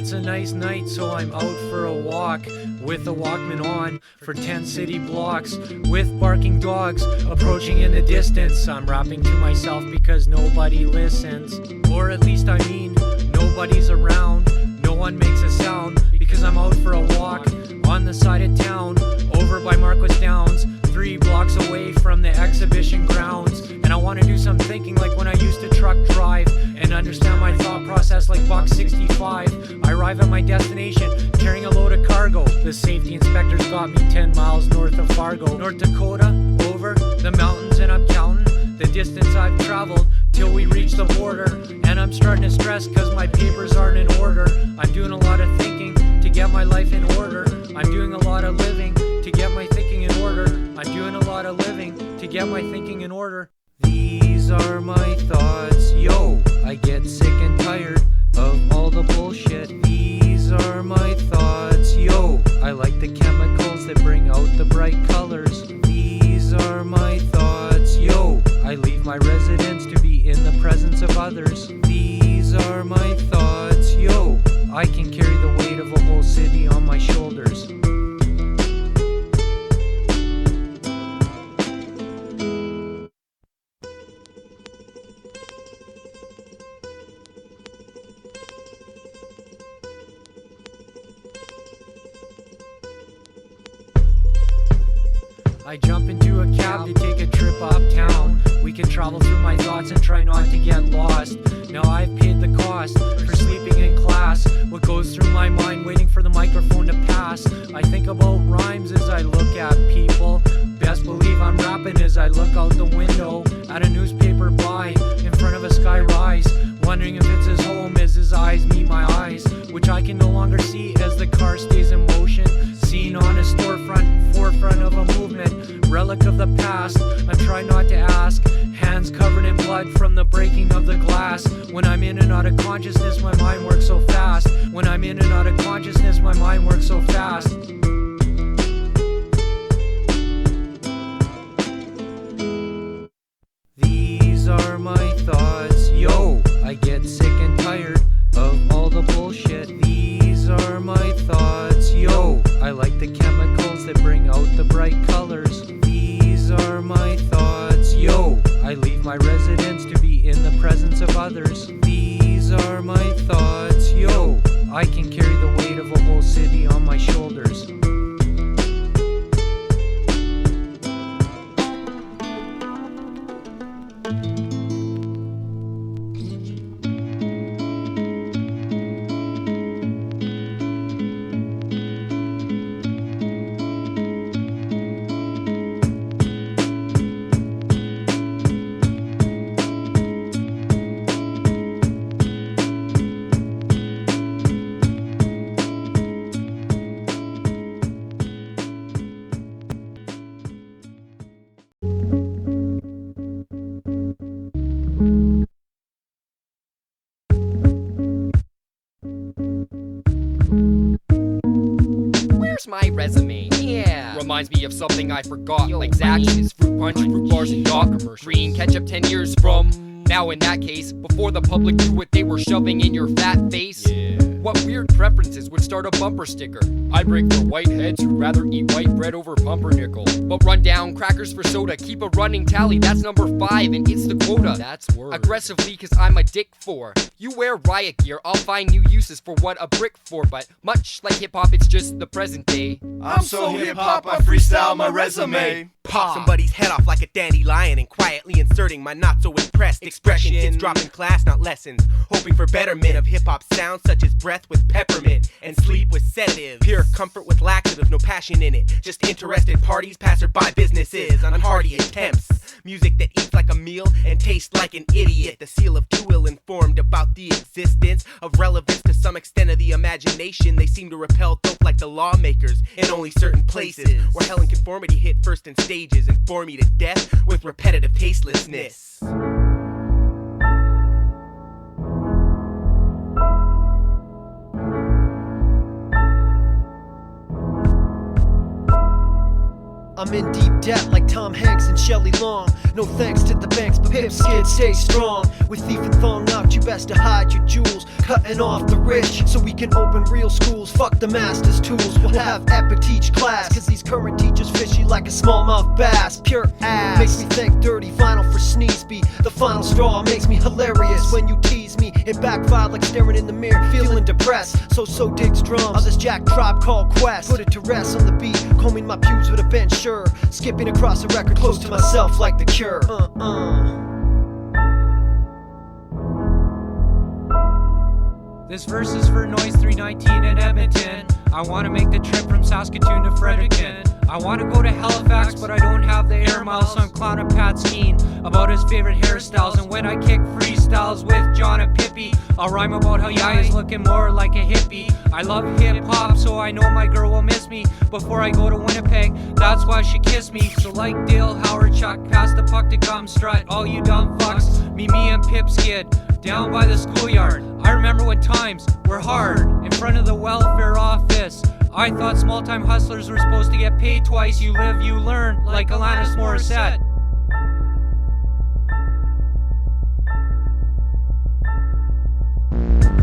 It's a nice night, so I'm out for a walk with the Walkman on for 10 city blocks with barking dogs approaching in the distance. I'm rapping to myself because nobody listens, or at least I mean nobody's around. No one makes a sound because I'm out for a walk on the side of town over by Marquis Downs, 3 blocks away from the exhibition grounds. And I want to do some thinking like when I used to truck drive and understand my thought process like Buck 65. I arrive at my destination carrying a load of cargo. The safety inspectors got me 10 miles north of Fargo, North Dakota, over the mountains, and I'm counting the distance I've traveled till we reach the border. And I'm starting to stress cause my papers aren't in order. I'm doing a lot of thinking to get my life in order. I'm doing a lot of living to get my thinking in order. I'm doing a lot of living to get my thinking in order. These are my thoughts, yo. I get sick and tired of all the bullshit. These are my thoughts, yo. I like the chemicals that bring out the bright colors. These are my thoughts, yo. I leave my residence to be in the presence of others. These are my thoughts, yo. I can carry the weight of a whole city on my shoulders. I jump into a cab to take a trip uptown. We can travel through my thoughts and try not to get lost. Now I've paid the cost for sleeping in class. What goes through my mind waiting for the microphone to pass? I think about rhymes as I look at people. Best believe I'm rapping as I look out the window at a newspaper buy in front of a sky rise, wondering if it's his home as his eyes meet my eyes, which I can no longer see as the car stays in motion. Seen on a storefront, forefront of a movement, relic of the past. I'm trying not to ask. Hands covered in blood from the breaking of the glass. When I'm in and out of consciousness, my mind works so fast. When I'm in and out of consciousness, my mind works so fast. These are my thoughts, yo. I get sick and tired of all the bullshit. These are my thoughts, yo. I like the chemicals that bring out the bright colors. These are my thoughts, yo. I leave my residence to be in the presence of others. These are my thoughts, yo. I can carry the weight of a whole city on my shoulders. My resume, yeah, reminds me of something I forgot. Like Zaxby's, fruit punch, fruit bars, and dog commercials. Green ketchup 10 years from now. In that case, before the public knew what they were shoving in your fat face. Yeah. What weird preferences would start a bumper sticker? I break for whiteheads who'd rather eat white bread over pumpernickel. But run down crackers for soda, keep a running tally. That's number 5, and it's the quota. That's word. Aggressively, cause I'm a dick for. You wear riot gear, I'll find new uses for what a brick for. But much like hip-hop, it's just the present day. I'm so hip-hop, I freestyle my resume. Pop somebody's head off like a dandelion and quietly inserting my not-so-impressed expression. Kids dropping class, not lessons, hoping for betterment of hip-hop sounds such as breath with peppermint and sleep with sedative. Pure comfort with laxative, no passion in it. Just interested parties, passerby businesses, unhearty attempts. Music that eats like a meal and tastes like an idiot. The seal of too ill-informed about the existence of relevance to some extent of the imagination. They seem to repel dope like the lawmakers in only certain places, where hell and conformity hit first in stages and bore me to death with repetitive tastelessness. I'm in deep debt like Tom Hanks and Shelley Long. No thanks to the banks, but Pip Skid stay strong. With thief and thong out, you best to hide your jewels. Cutting off the rich so we can open real schools. Fuck the master's tools, we'll have epic teach class. Cause these current teachers fishy like a smallmouth bass. Pure ass, makes me think dirty vinyl for Sneezeby. The final straw makes me hilarious when you tease me. It backfired like staring in the mirror, feeling depressed. Soso digs drums, others jack Tribe Called Quest. Put it to rest on the beat, combing my pubes with a bench shirt. Skipping across a record close to myself like The Cure. This verse is for Noise 319 in Edmonton. I wanna make the trip from Saskatoon to Fredericton. I wanna go to Halifax, but I don't have the air miles, so I'm clowning Pat Skeen about his favorite hairstyles. And when I kick freestyles with John and Pippi, I'll rhyme about how Yaya is looking more like a hippie. I love hip hop, so I know my girl will miss me before I go to Winnipeg. That's why she kissed me. So like Dale, Howard, Chuck, pass the puck to Strut. All you dumb fucks, me and Pip Skid down by the schoolyard. I remember when times were hard in front of the welfare office. I thought small-time hustlers were supposed to get paid twice. You live, you learn, like Alanis Morissette.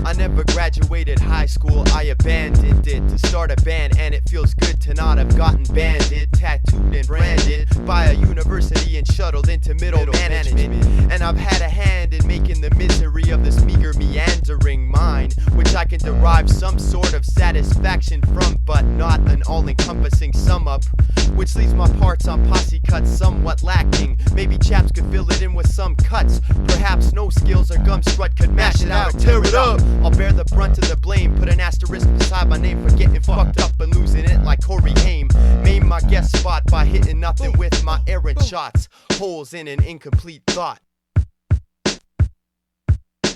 I never graduated high school, I abandoned it to start a band, and it feels good to not have gotten banded, tattooed and branded by a university and shuttled into middle management. And I've had a hand in making the misery of this meager meandering mind, which I can derive some sort of satisfaction from, but not an all-encompassing sum up, which leaves my parts on posse cuts somewhat lacking. Maybe chaps could fill it in with some cuts, perhaps no skills or Gumstrut could mash it out or tear it up. I'll bear the brunt of the blame, put an asterisk beside my name for getting fucked up and losing it like Corey Haim. Made my guest spot by hitting nothing with my errant shots, holes in an incomplete thought.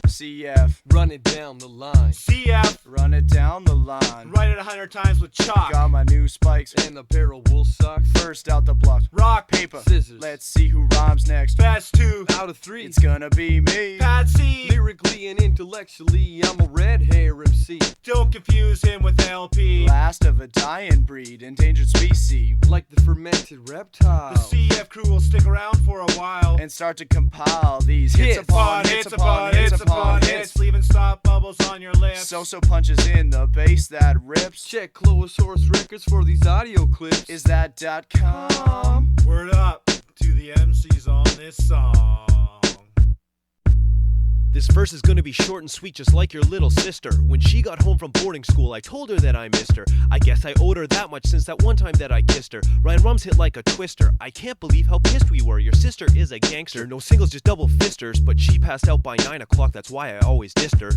CF, run it down the line. CF, run it down the line. Write it 100 times with chalk. Got my new spikes and a pair of wool socks. First out the blocks, rock, paper, scissors. Let's see who rhymes next. Fast 2 out of 3. It's gonna be me. Patsy. Lyrically and intellectually, I'm a red hair MC. Don't confuse him with LP. Last of a dying breed, endangered species, like the fermented reptile. The CF crew will stick around for a while and start to compile these hits upon hits upon hits upon hits, leaving stop bubbles on your lips. Soso punches in the bass that rips. Check Cloasaurus Records for these audio clips. Is that .com? Word up to the MCs on this song. This verse is gonna be short and sweet, just like your little sister. When she got home from boarding school, I told her that I missed her. I guess I owed her that much since that one time that I kissed her. Ryan Rum's hit like a twister. I can't believe how pissed we were. Your sister is a gangster. No singles, just double fisters. But she passed out by 9 o'clock, that's why I always dissed her.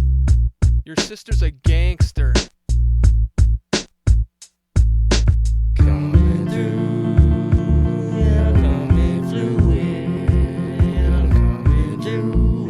Your sister's a gangster. Coming through, yeah, coming through, yeah, I'm coming through.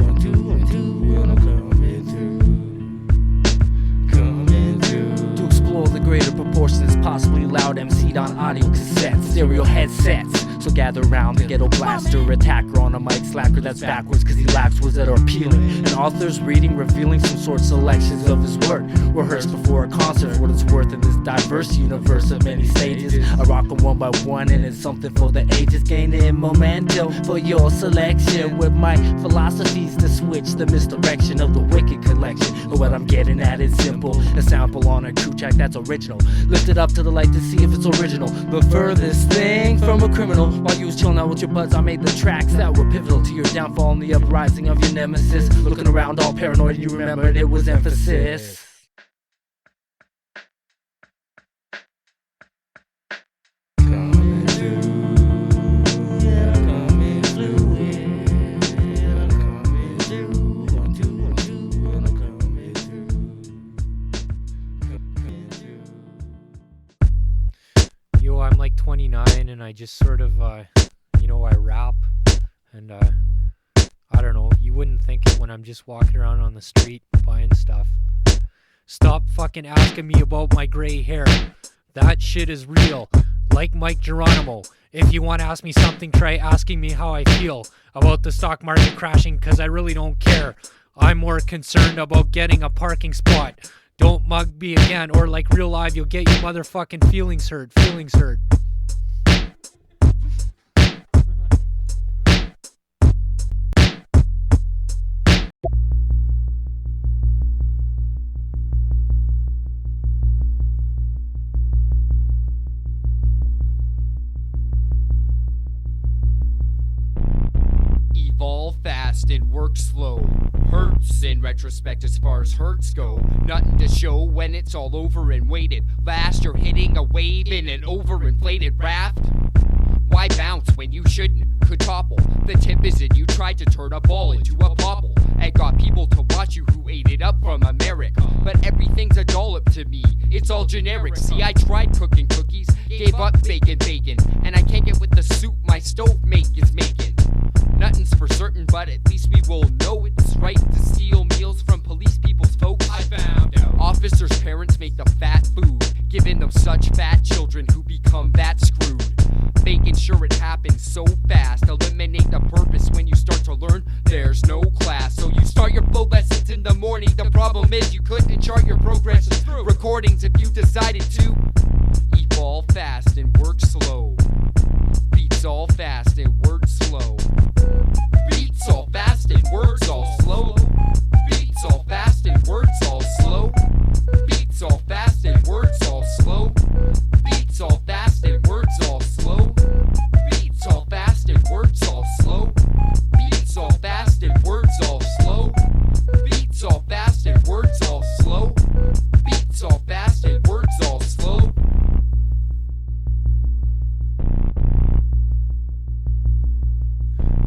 To explore the greater proportions, possibly loud MC'd on audio cassettes, stereo headsets. So gather round the ghetto blaster, attacker on a mic slacker that's backwards cause he lacks words that are appealing. An author's reading revealing some sort selections of his work, rehearsed before a concert for what it's worth in this diverse universe of many stages. I rock them one by one and it's something for the ages, gaining momentum for your selection with my philosophies to switch the misdirection of the wicked collection. But what I'm getting at is simple, a sample on a true track that's original, lifted up to the light to see if it's original. The furthest thing from a criminal. While you was chilling out with your buds, I made the tracks that were pivotal to your downfall and the uprising of your nemesis. Looking around all paranoid, you remembered it was M.Phasis. Coming through, yeah, coming through, yeah, I'm coming through. 1, 2, 1, 2, and I'm coming through. Yo, I'm like 29 and I just sort of, I rap and, I don't know, you wouldn't think it when I'm just walking around on the street buying stuff. Stop fucking asking me about my gray hair. That shit is real. Like Mic Geronimo. If you want to ask me something, try asking me how I feel about the stock market crashing, cause I really don't care. I'm more concerned about getting a parking spot. Don't mug me again, or like real live, you'll get your motherfucking feelings hurt. Evolve fast and work slow. Hurts in retrospect as far as hurts go. Nothing to show when it's all over and weighted. Last you're hitting a wave in an overinflated raft. Why bounce when you shouldn't? Could topple. The tip is in you tried to turn a ball into a bobble and got people to watch you who ate it up from America. But everything's a dollop to me. It's all generic. See, I tried cooking cookies, gave up bacon, and I can't get with the soup my stove mate is making. Nothing's for certain, but at least we will know it's right to steal meals from police people's folks. I found out officers' parents make the fat food, giving them such fat children who become that screwed. Making sure it happens so fast. Eliminate the purpose when you start to learn there's no class. So you start your flow lessons in the morning. The problem is you couldn't chart your progress through recordings if you decided to evolve fast and work slow. Beats all fast and words slow. Beats all fast and words all slow. Beats all fast and words all slow. Beats all fast and words all slow. Beats all fast and words all slow. Beats all fast and words all slow. Beats all fast and words all slow. Beats all fast and words all slow. Beats all fast and words all slow.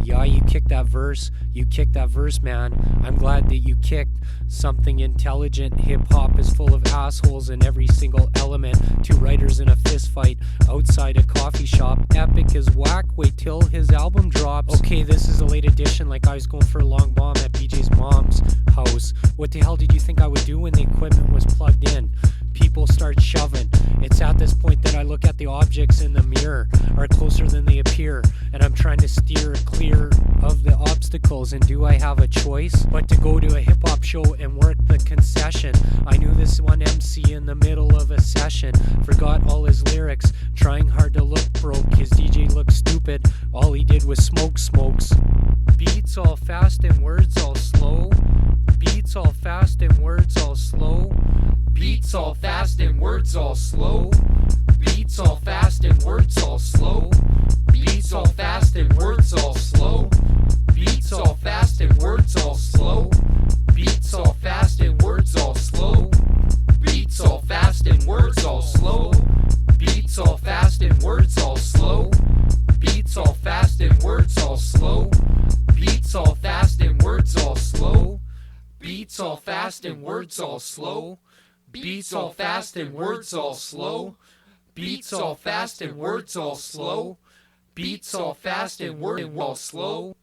Yeah, you kicked that verse. You kicked that verse, man. I'm glad that you kicked something intelligent. Hip-hop is full of assholes in every single element. Two writers in a fist fight outside a coffee shop. Epic is whack. Wait till his album drops. Okay, this is a late edition, like I was going for a long bomb at BJ's mom's house. What the hell did you think I would do when the equipment was plugged in? People start shoving. It's at this point that I look at the objects in the mirror are closer than they appear, and I'm trying to steer clear of the obstacles. And do I have a choice but to go to a hip-hop show and work the concession? I knew this one MC in the middle of a session forgot all his lyrics, trying hard to look broke. His DJ looked stupid, all he did was smoke smokes. Beats all fast and words all slow. Beats all fast and words all slow. Beats all fast and words all slow. Beats all fast and words all slow. Beats all fast and words all slow. Beats all fast and words all slow. Beats all fast and words all slow. Beats all fast and words all slow. Beats all fast and words all slow. Beats all fast and words all slow. Beats all fast and words all slow. Beats all fast and words all slow. Beats all fast and words all slow. Beats all fast and words all slow. Beats all fast and words all slow.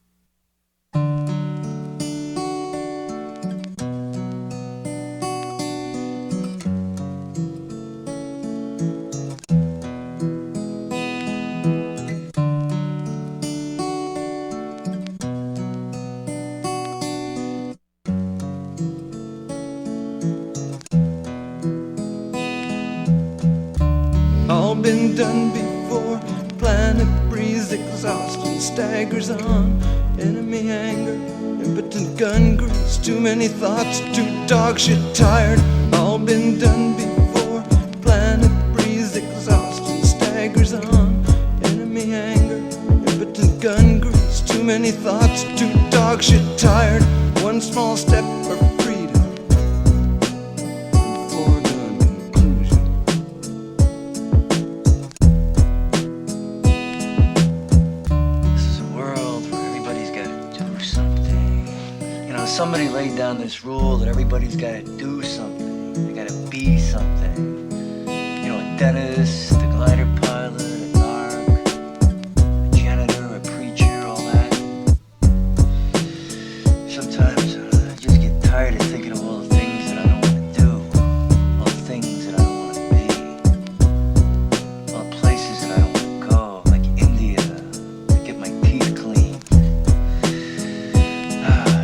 All been done before. Planet breathes exhaust and staggers on. Enemy anger, impotent gun grease. Too many thoughts, too dog shit tired. All been done before. Planet breathes exhaust and staggers on. Enemy anger, impotent gun grease. Too many thoughts, too dog shit tired. One small step for freedom. Foregone conclusion. This is a world where everybody's got to do something. You know, somebody laid down this rule that everybody's got to do something. They got to be something. You know, a dentist, a glider pilot, a narc, a janitor, a preacher, all that. Sometimes I just get tired of thinking of all the things that I don't want to do, all the things that I don't want to be, all the places that I don't want to go, like India, to get my teeth cleaned,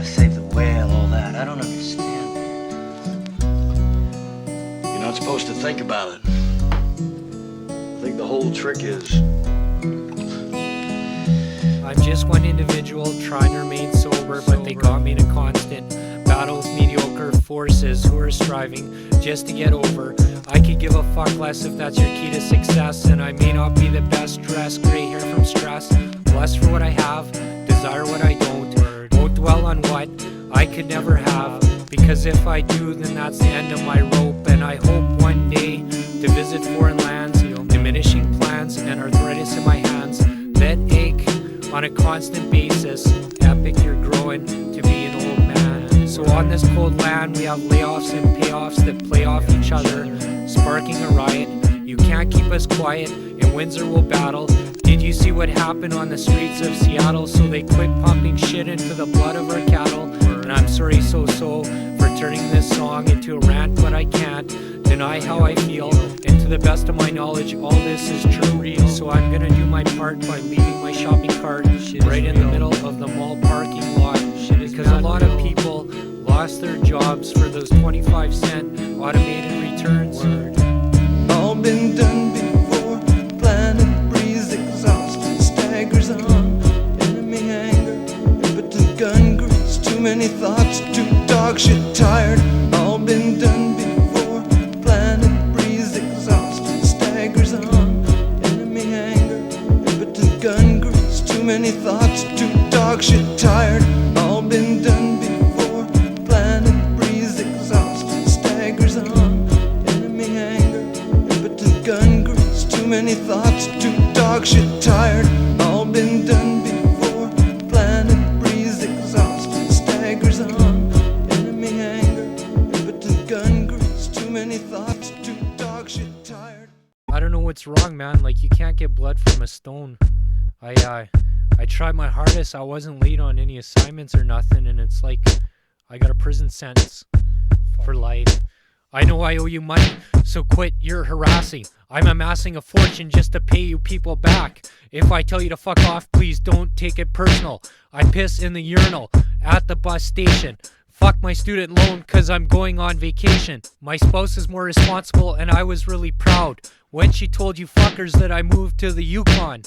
save the whale, all that. I don't understand that. You're not supposed to think about it. I think the whole trick is I'm just one individual trying to remain sober, but they got me in a constant battle with mediocre forces who are striving just to get over. I could give a fuck less if that's your key to success, and I may not be the best dressed, gray hair from stress. Blessed for what I have, desire what I don't. dwell on what I could never have, because if I do, then that's the end of my rope. And I hope one day to visit foreign lands, diminishing plans and arthritis in my hands that ache on a constant basis. Epic, you're growing to be an old man. So on this cold land, we have layoffs and payoffs that play off each other, sparking a riot. You can't keep us quiet, in Windsor we'll battle. Did you see what happened on the streets of Seattle? So they quit pumping shit into the blood of our cattle. And I'm sorry, Soso, for turning this song into a rant, but I can't deny how I feel. And to the best of my knowledge, all this is true. So I'm gonna do my part by leaving my shopping cart right in the middle of the mall parking lot. Because a lot of people lost their jobs for those 25-cent automated returns. All been done before. Planet breeze exhaust staggers on. Enemy anger, impotent gun grease. Too many thoughts, too dog shit tired. All been done before. Planet breeze exhaust staggers on. Enemy anger, impotent gun grease. Too many thoughts, too dog shit tired. All been done before. Planet breeze exhaust staggers on. Enemy anger, impotent gun grease. Too many thoughts, too dog shit tired. All been done before. Planet breeze exhaust staggers on. Enemy anger, impotent gun grease. Too many thoughts, too dog shit tired. I don't know what's wrong, man. Like, you can't get blood from a stone. I tried my hardest. I wasn't late on any assignments or nothing, and it's like I got a prison sentence for life. I know I owe you money, so quit your harassing. I'm amassing a fortune just to pay you people back. If I tell you to fuck off, please don't take it personal. I piss in the urinal at the bus station. Fuck my student loan cause I'm going on vacation. My spouse is more responsible and I was really proud when she told you fuckers that I moved to the Yukon.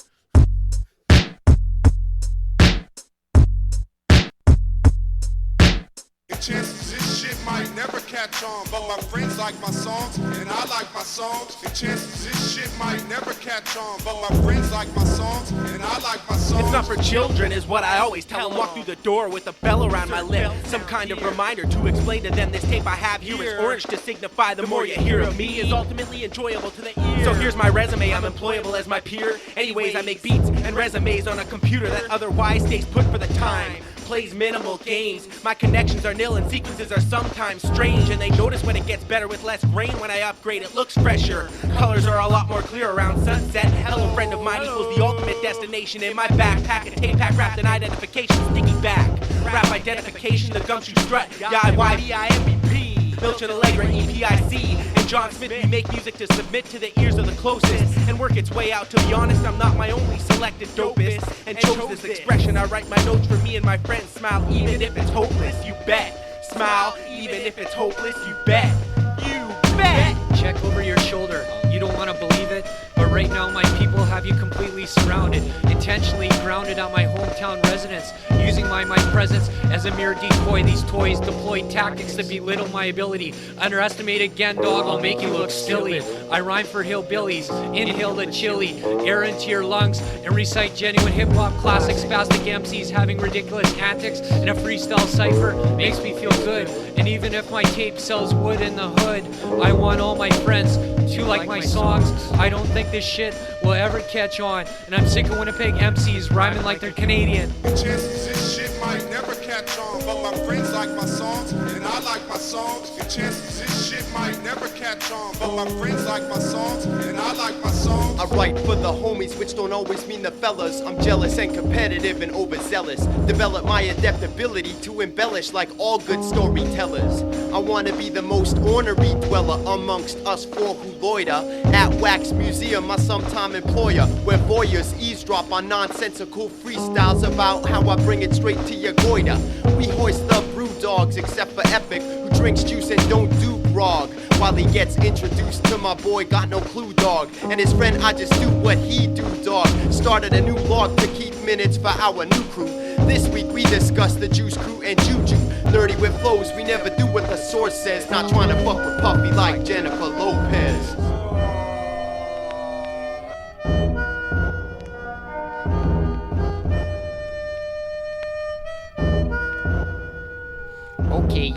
Chances this shit might never catch on, but my friends like my songs, and I like my songs. And chances this shit might never catch on, but my friends like my songs, and I like my songs. It's not for children is what I always tell them. Walk through the door with a bell around my lip, some kind of reminder to explain to them this tape I have here is orange to signify the more you hear of me is ultimately enjoyable to the ear. So here's my resume, I'm employable as my peer. Anyways, I make beats and resumes on a computer that otherwise stays put for the time. Plays minimal games. My connections are nil and sequences are sometimes strange, and they notice when it gets better with less grain. When I upgrade it looks fresher, colors are a lot more clear around sunset. Hello friend of mine equals the ultimate destination. In my backpack a tape pack wrapped in identification, sticky back rap identification, the Gumshoe Strut, MVP Milch and Allegra, EPIC, and John Smith. We make music to submit to the ears of the closest and work its way out. To be honest, I'm not my only selected dopest, and chose this expression. I write my notes for me and my friends. Smile even if it's hopeless, you bet. Smile even if it's hopeless, you bet. You bet. Check over your shoulder. You don't want to believe it, but right now my people have you completely surrounded, intentionally grounded at my hometown residence, using my presence as a mere decoy. These toys deploy tactics to belittle my ability. Underestimate again, dog, I'll make you look silly. I rhyme for hillbillies, inhale the chili, air into your lungs, and recite genuine hip-hop classics. Spastic MCs having ridiculous antics in a freestyle cipher makes me feel good. And even if my tape sells wood in the hood, I want all my friends to like my songs. I don't think this shit will ever catch on, and I'm sick of Winnipeg MCs rhyming like they're Canadian. Chances this shit might never catch on, but my friends like my songs, and I like my songs. And chances this shit might never catch on, but my friends like my songs, and I like my songs. I write for the homies, which don't always mean the fellas. I'm jealous and competitive and overzealous. Develop my adept ability to embellish like all good storytellers. I wanna be the most ornery dweller amongst us four who loiter at Wax Museum, my sometime employer, where voyeurs eavesdrop on nonsensical freestyles about how I bring it straight to your goiter. We hoist the brew dogs, except for Epic, who drinks juice and don't do grog. While he gets introduced to my boy, got no clue, dog. And his friend, I just do what he do, dog. Started a new blog to keep minutes for our new crew. This week we discuss the Juice Crew and Juju. Nerdy with flows, we never do what the source says. Not trying to fuck with Puffy like Jennifer Lopez.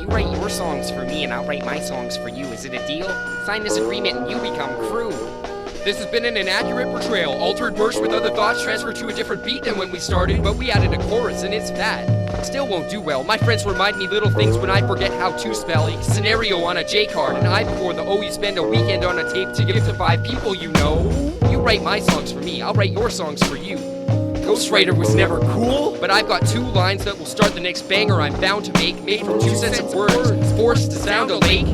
You write your songs for me and I'll write my songs for you. Is it a deal? Sign this agreement and you become crew. This has been an inaccurate portrayal, altered verse with other thoughts transferred to a different beat than when we started, but we added a chorus and it's fat. Still won't do well. My friends remind me little things when I forget how to spell. A scenario on a J card, an I before the O. You spend a weekend on a tape to give to 5 people you know. You write my songs for me, I'll write your songs for you. Ghostwriter was never cool, but I've got 2 lines that will start the next banger I'm bound to make, made from 2 sets of words, forced to sound a lake.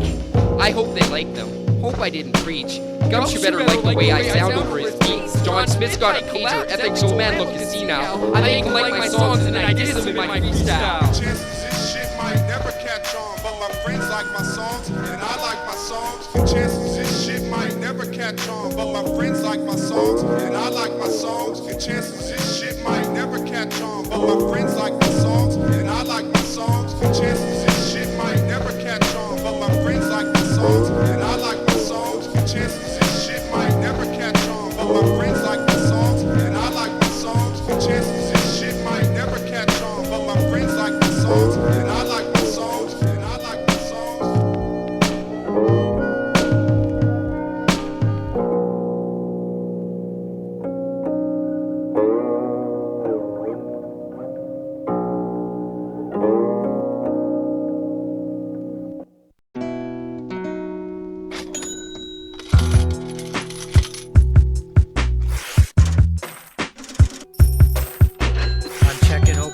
I hope they like them. Hope I didn't preach. Gumshoe better like the way I sound over his beats. John Smith's got a pager, epic soul man look is see now. I make him like my songs and I diss him in my freestyle. Chances this shit might never catch on, but my friends like my songs and I like my songs. The chances this shit might never catch on, but my friends like my songs and I like my songs. The chances this shit might never catch on, but my friends like my songs and I like my songs. The chances this shit might never catch on, but my friends like my songs and I like my songs. The chances this shit might never catch on, but my friends like my songs and I like my songs. The chances this shit might never catch on, but my friends like my songs and I like my songs and I like my songs.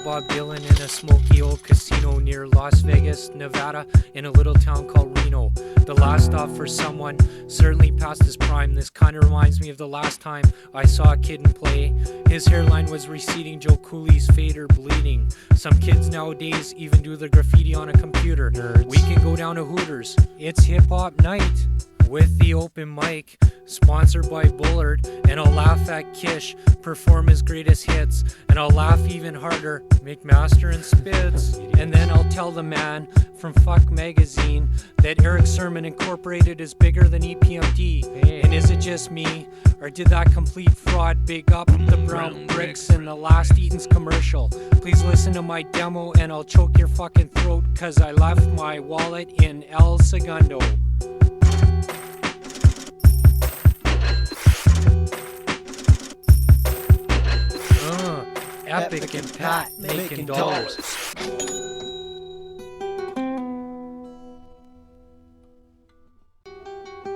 Bob Dylan in a smoky old casino near Las Vegas, Nevada, in a little town called Reno. The last stop for someone certainly past his prime. This kind of reminds me of the last time I saw a kid in play. His hairline was receding, Joe Cooley's fader bleeding. Some kids nowadays even do the graffiti on a computer. Nerds. We can go down to Hooters. It's hip-hop night with the open mic, sponsored by Bullard, and I'll laugh at Kish perform his greatest hits, and I'll laugh even harder, McMaster and Spitz, and then I'll tell the man from Fuck Magazine that Eric Sermon Incorporated is bigger than EPMD. And is it just me, or did that complete fraud big up the brown bricks in the last Eaton's commercial? Please listen to my demo and I'll choke your fucking throat, cause I left my wallet in El Segundo. Epic and Pat making dollars.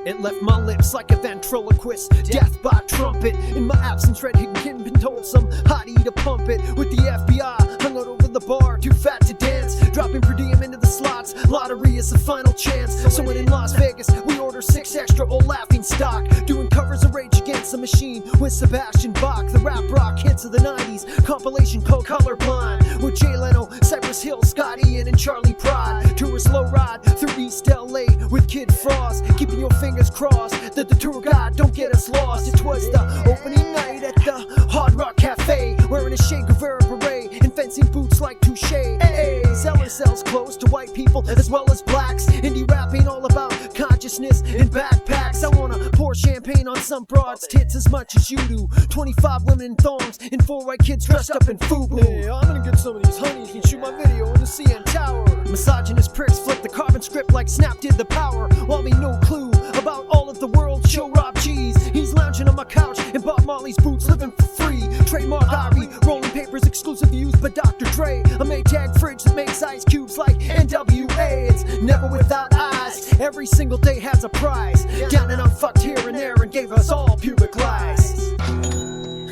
It left my lips like a ventriloquist, death by trumpet. In my absence, Red Higgin been told some hottie to pump it. With the FBI hung out over the bar, too fat to dance. Dropping per diem into the slots, lottery is the final chance. So when in Las Vegas, we order 6 extra old laughing stock. Doing covers of Rage Against the Machine with Sebastian Bach. The rap rock hits of the 90s, compilation called Colorblind. With Jay Leno, Cypress Hill, Scott Ian, and Charlie Pride. Tourist low ride through East LA with Kid Frost. Keeping your fingers crossed that the tour guide don't get us lost. It was the opening night at the Hard Rock Cafe, wearing a Che Guevara beret and fencing boots like Touche. Hey, Zeller sells clothes to white people as well as blacks. Indie rap ain't all about consciousness and backpacks. I wanna pour champagne on some broads' tits as much as you do. 25 women in thongs and 4 white kids dressed up in FUBU. Hey, I'm gonna get some of these honeys and shoot my video in the CN Tower. Misogynist pricks flip the carbon script like Snap did the Power, while me no clue about all of the world. Show Rob G's, he's lounging on my couch and bought Molly's boots, living for free. Trademark Irie, rolling papers exclusive used by Dr. Dre. A Maytag fridge that makes ice cubes like NWA. It's never without eyes, every single day has a prize. Down and unfucked here and there and gave us all pubic lies.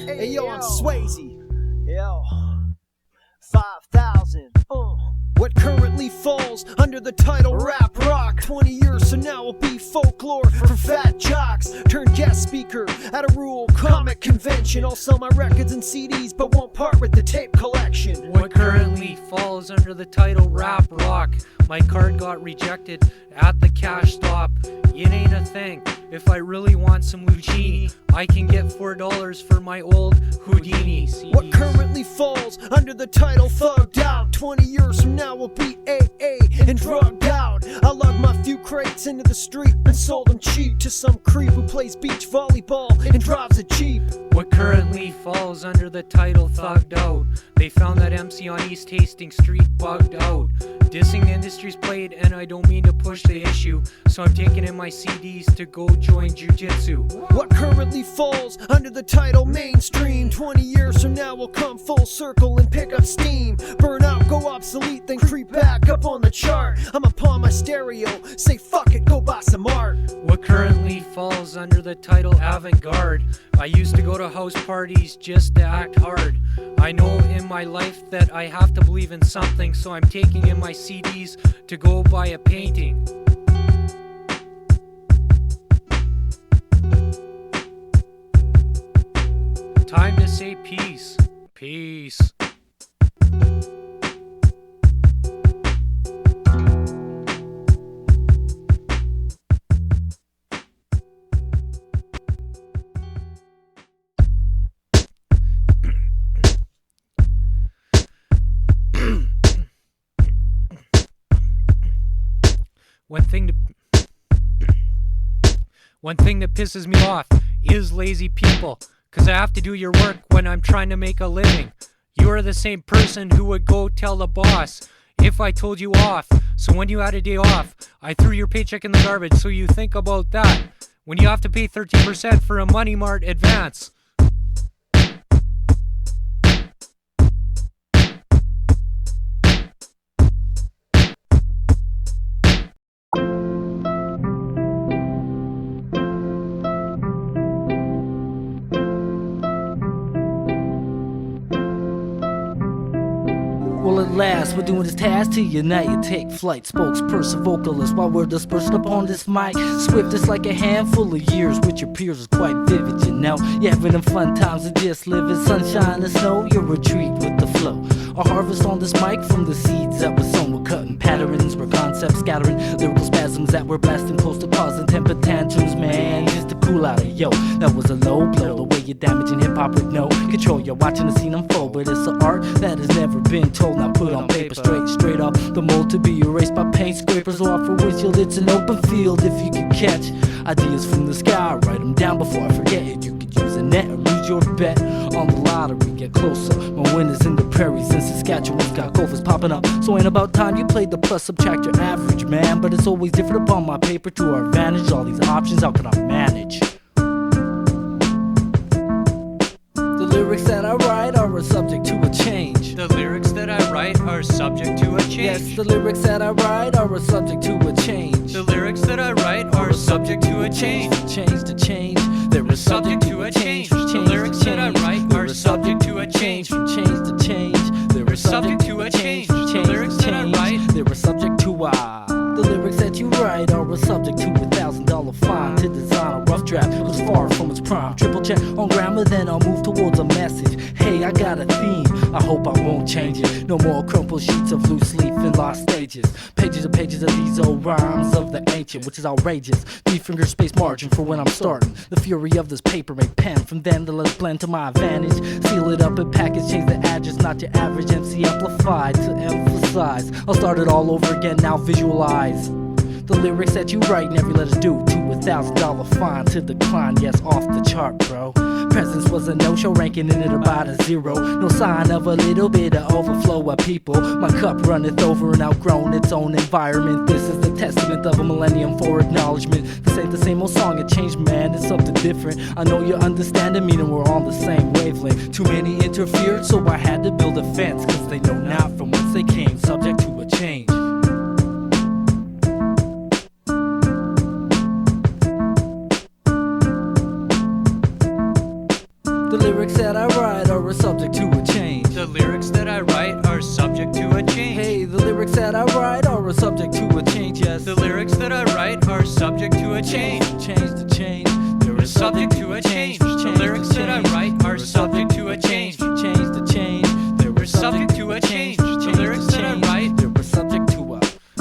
Hey yo, I'm Swayze. Yo, 5,000. What currently falls under the title rap rock. 20 years from now will be folklore for fat jocks. Turn guest speaker at a rural comic convention. I'll sell my records and CDs but won't part with the tape collection. What currently falls under the title rap rock. My card got rejected at the cash stop. It ain't a thing. If I really want some Lucchini, I can get $4 for my old Houdini CDs. What currently falls under the title thugged out. 20 years from now will be AA and drugged out. I lugged my few crates into the street and sold them cheap to some creep who plays beach volleyball and drives a Jeep. What currently falls under the title Thugged Out. They found that MC on East Hastings Street bugged out. Dissing the industry's played, and I don't mean to push the issue, so I'm taking in my CDs to go join jujitsu. What currently falls under the title mainstream? 20 years from now we'll come full circle and pick up steam. Burn out, go obsolete, then creep back up on the chart. I'm upon my stereo, say fuck it, go buy some art. What currently falls under the title avant-garde? I used to go to house parties just to act hard. I know in my life that I have to believe in something, so I'm taking in my CDs to go buy a painting. Time to say peace. Peace. One thing that pisses me off is lazy people, 'cause I have to do your work when I'm trying to make a living. You are the same person who would go tell the boss if I told you off. So when you had a day off, I threw your paycheck in the garbage, so you think about that when you have to pay 13% for a Money Mart advance. Well, at last, we're doing this task to unite and take flight. Spokesperson, vocalist, while we're dispersed upon this mic. Swift, it's like a handful of years with your peers is quite vivid, you know. You're having them fun times of just living sunshine and snow. You're retreat with the flow. A harvest on this mic from the seeds that were sown. We're cutting patterns, we're concepts scattering, lyrical spasms that we're blasting close to causing temper tantrums, man. Just to cool out a yo, that was a low blow. The way you're damaging hip hop with no control. You're watching the scene unfold, but it's an art that has never been told. Now put on paper straight off the mold to be erased by paint scrapers or off a windshield. It's an open field if you can catch ideas from the sky. Write them down before I forget it. You could use a net or lose your bet on the lottery. Get closer, my winners in the prairies in Saskatchewan's got golfers popping up. So ain't about time you played the plus, subtract your average, man. But it's always different upon my paper to our advantage. All these options, how can I manage? The lyrics that I write are subject to a change. The lyrics that I write are subject to a change. Yes, the lyrics that I write are subject to a change. The lyrics that I write are subject to a change. Change to change. They're subject to a change. The lyrics that I write are subject to a change. Change to change. They're subject to a change. The lyrics that I write, they're subject to a. The lyrics that you write are subject to $1,000 fine to design a rough draft. It was far from its prime. Triple check on grammar, then I'll move towards a message. Hey, I got a theme. I hope I won't change it. No more crumpled sheets of loose leaf in lost stages. Pages and pages of these old rhymes of the ancient, which is outrageous. 3-finger space margin for when I'm starting. The fury of this paper made pen. From then to let's blend to my advantage. Seal it up and package, change the address, not your average MC amplified to emphasize. I'll start it all over again, now visualize. The lyrics that you write and every letter's due to $1,000 fine to decline, yes, off the chart, bro. Presence was a no-show, ranking in it about a 0. No sign of a little bit of overflow of people. My cup runneth over and outgrown its own environment. This is the testament of a millennium for acknowledgement. This ain't the same old song, it changed, man, it's something different. I know you're understanding me and we're on the same wavelength. Too many interfered, so I had to build a fence, 'cause they know not from whence they came, subject to a change. The lyrics that I write are subject to a change. the lyrics that I write are subject to a change. Hey, the lyrics that I write are subject to a change, yes. The lyrics that I write are subject to a change. Change to change. They're subject to a change. The lyrics that I write are subject to a change. Change to change. They're subject to a change. The lyrics that I write, they're subject to a.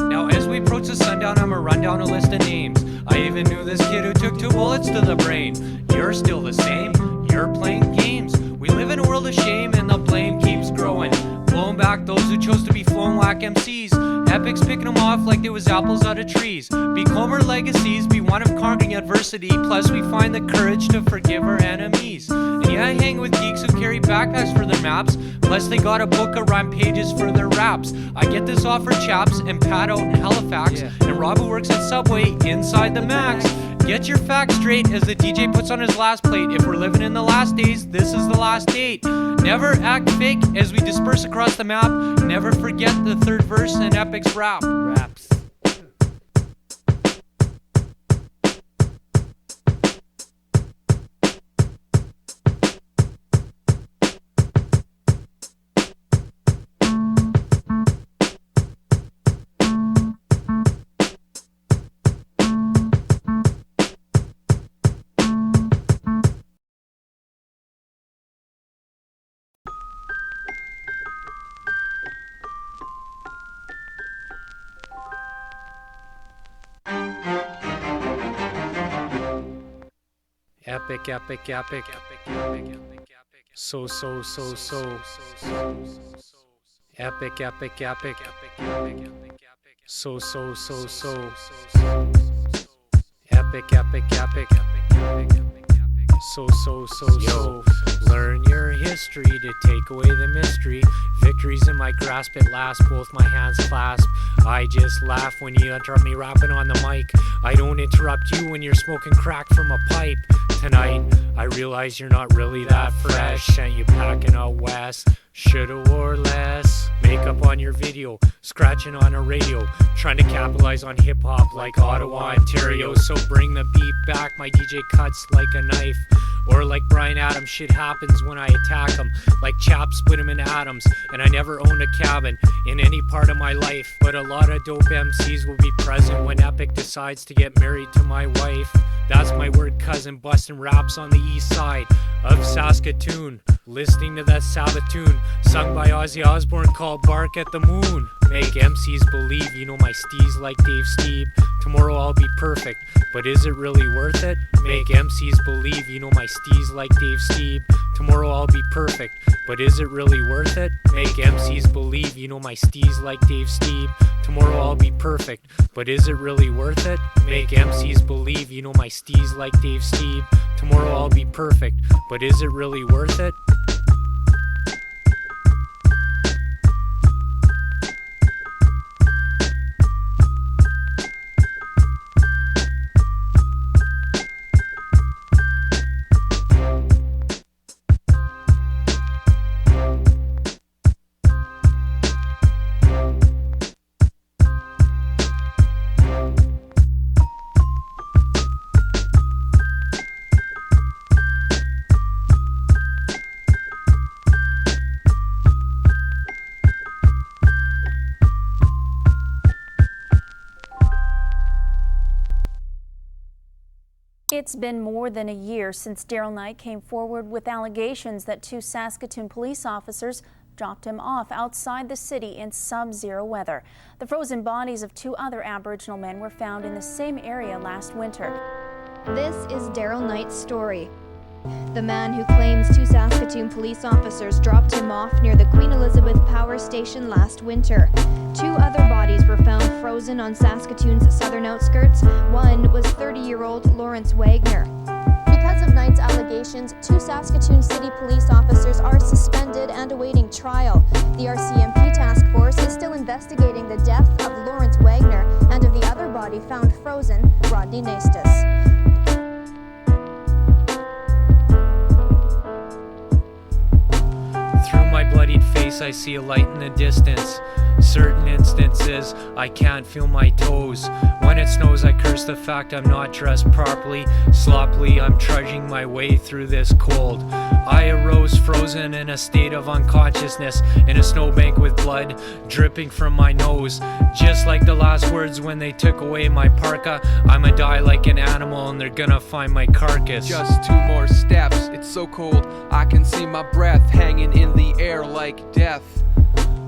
Now as we approach the sundown, I'ma run down a list of names. I even knew this kid who took 2 bullets to the brain. You're still the same. You're playing games. We live in a world of shame and the blame keeps growing. Blowing back those who chose to be flown whack MCs. Epics picking them off like they was apples out of trees. Become our legacies, be one of conquering adversity. Plus we find the courage to forgive our enemies. And Me, I hang with geeks who carry backpacks for their maps, plus they got a book of rhyme pages for their raps. I get this off for chaps and Pat out in Halifax, and Rob who works at Subway inside the Max. Get your facts straight as the DJ puts on his last plate. If we're living in the last days, this is the last date. Never act fake as we disperse across the map. Never forget the third verse in Epic's rap. Raps. Epic, epic, epic, so. Epic, epic, epic, so. Epic, epic, epic, so. Yo, learn your history to take away the mystery. Victory's in my grasp at last, both my hands clasp. I just laugh when you interrupt me rapping on the mic. I don't interrupt you when you're smoking crack from a pipe. Tonight, I realize you're not really that fresh. Sent you packing out west, shoulda wore less. Makeup on your video, scratching on a radio, trying to capitalize on hip-hop like Ottawa, Ontario. So bring the beat back, my DJ cuts like a knife. Or like Brian Adams, shit happens when I attack him. Like chaps split him in atoms. And I never owned a cabin in any part of my life. But a lot of dope MCs will be present when Epic decides to get married to my wife. That's my word cousin busting raps on the east side of Saskatoon. Listening to that Sabbath tune sung by Ozzy Osbourne called Bark at the Moon. Make MCs believe you know my steez like Dave Steib. Tomorrow I'll be perfect, but is it really worth it? Make MCs believe you know my steez like Dave Steib. Tomorrow I'll be perfect, but is it really worth it? Make MCs believe you know my steez like Dave Steib. Tomorrow I'll be perfect, but is it really worth it? Make MCs believe you know my steez like Dave Steib. Tomorrow I'll be perfect, but is it really worth it? It's been more than a year since Daryl Knight came forward with allegations that 2 Saskatoon police officers dropped him off outside the city in sub-zero weather. The frozen bodies of 2 other Aboriginal men were found in the same area last winter. This is Daryl Knight's story. The man who claims 2 Saskatoon police officers dropped him off near the Queen Elizabeth Power Station last winter. 2 other bodies were found frozen on Saskatoon's southern outskirts. One was 30-year-old Lawrence Wagner. Because of Knight's allegations, 2 Saskatoon City police officers are suspended and awaiting trial. The RCMP task force is still investigating the death of Lawrence Wagner and of the other body found frozen, Rodney Nastus. Through my bloodied face I see a light in the distance. Certain instances I can't feel my toes. When it snows I curse the fact I'm not dressed properly. Sloppily I'm trudging my way through this cold. I arose frozen in a state of unconsciousness, in a snowbank with blood dripping from my nose. Just like the last words when they took away my parka, I'ma die like an animal and they're gonna find my carcass. Just 2 more steps, it's so cold I can see my breath hanging in the air like death.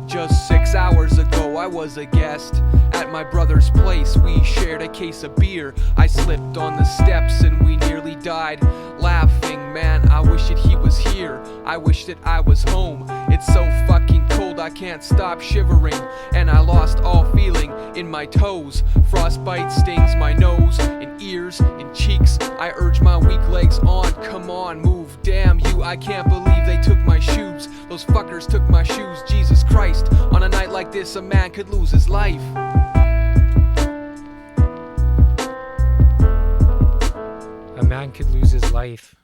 Just 6 hours ago I was a guest at my brother's place. We shared a case of beer. I slipped on the steps and we nearly died laughing. Man, I wish that he was here. I wish that I was home. It's so fucking cold I I can't stop shivering, and I lost all feeling in my toes. Frostbite stings my nose, in ears, in cheeks. I urge my weak legs on, come on, move. Damn you, I can't believe they took my shoes. Those fuckers took my shoes, Jesus Christ. On a night like this, a man could lose his life. A man could lose his life.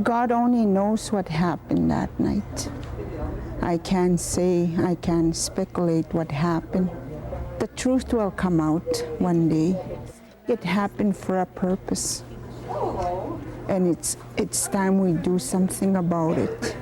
God only knows what happened that night. I can't say, I can't speculate what happened. The truth will come out one day. It happened for a purpose. And it's time we do something about it.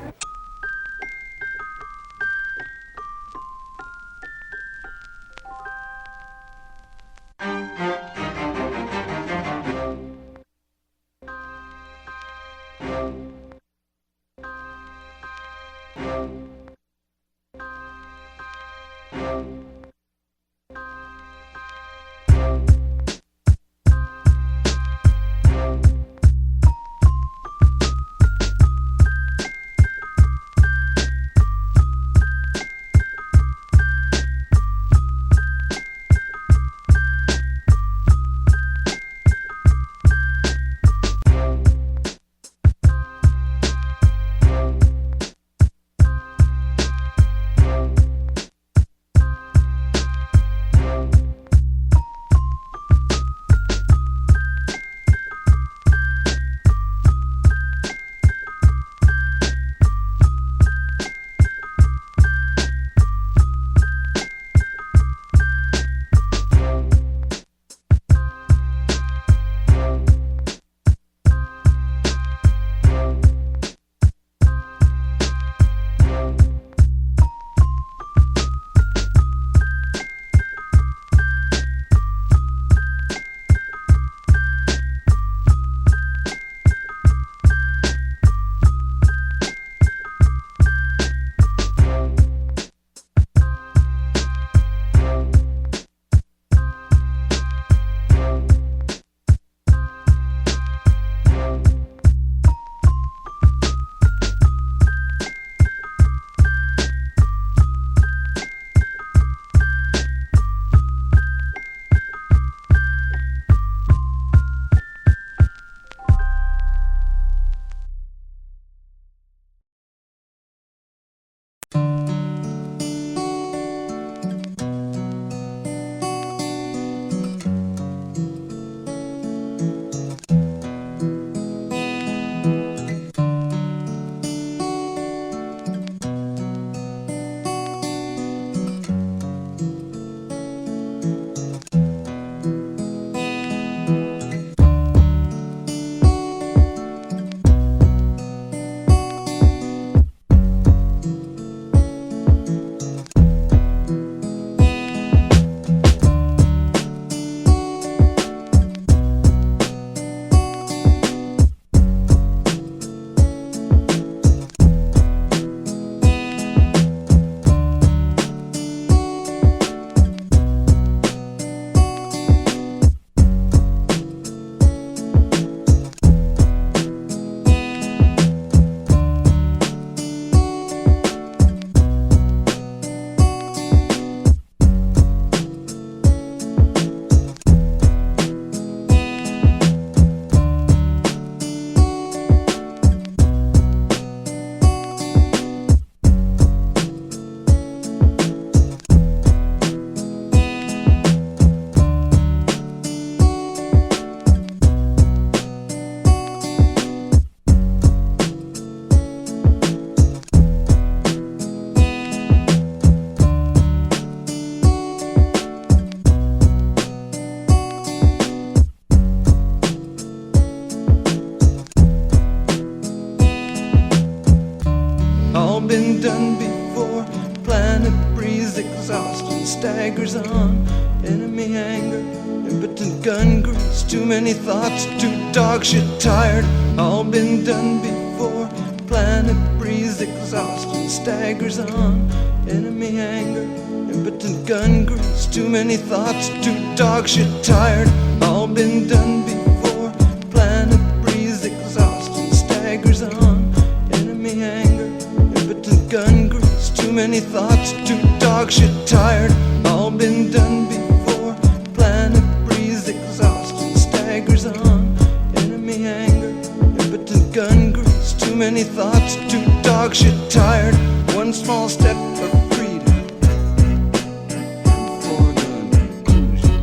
impotent gun grease, too many thoughts, too dog shit tired. All been done before. Planet breathes exhaustion, staggers on. Enemy anger, impotent gun grease, too many thoughts, too dog shit tired. All been done before. Planet breathes exhaustion, staggers on. Enemy anger, impotent gun grease, too many thoughts, too dog shit tired. All been done before. Planet breathes exhaustion, staggers on. Enemy anger, impotent gun grease, too many thoughts, too dog shit tired. One small step for freedom, foregone conclusion.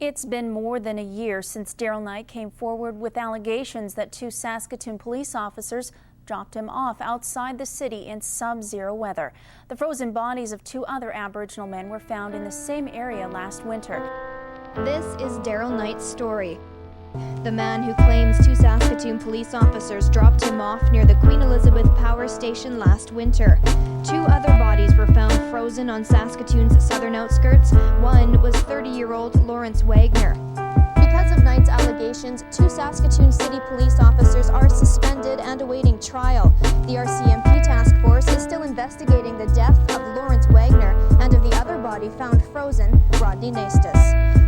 It's been more than a year since Daryl Knight came forward with allegations that 2 Saskatoon police officers dropped him off outside the city in sub-zero weather. The frozen bodies of 2 other Aboriginal men were found in the same area last winter. This is Daryl Knight's story. The man who claims 2 Saskatoon police officers dropped him off near the Queen Elizabeth Power Station last winter. 2 other bodies were found frozen on Saskatoon's southern outskirts. One was 30-year-old Lawrence Wagner. Because of Knight's allegations, 2 Saskatoon City police officers are suspended and awaiting trial. The RCMP task force is still investigating the death of Lawrence Wagner and of the other body found frozen, Rodney Nastus.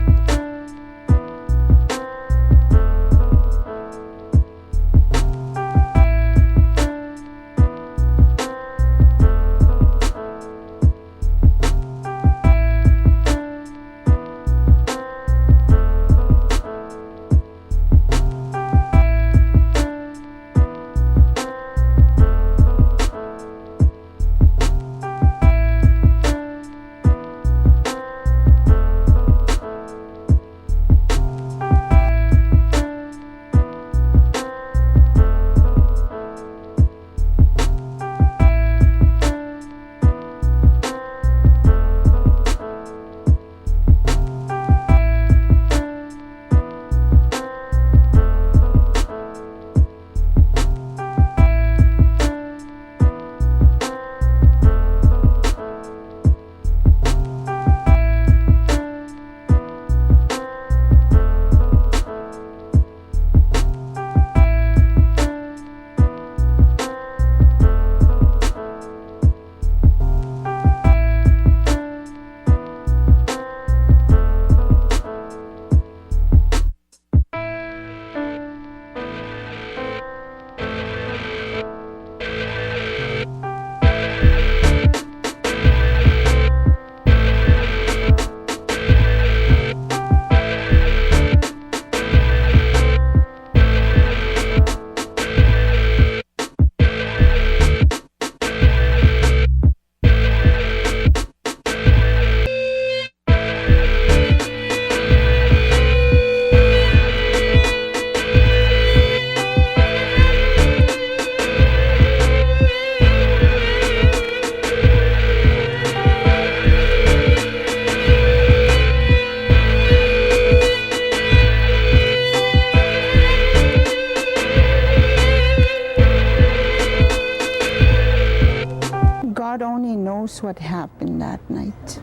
What happened that night.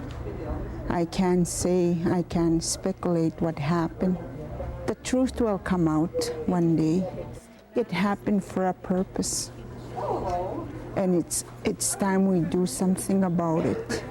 I can't say, I can't speculate what happened. The truth will come out one day. It happened for a purpose. And it's time we do something about it.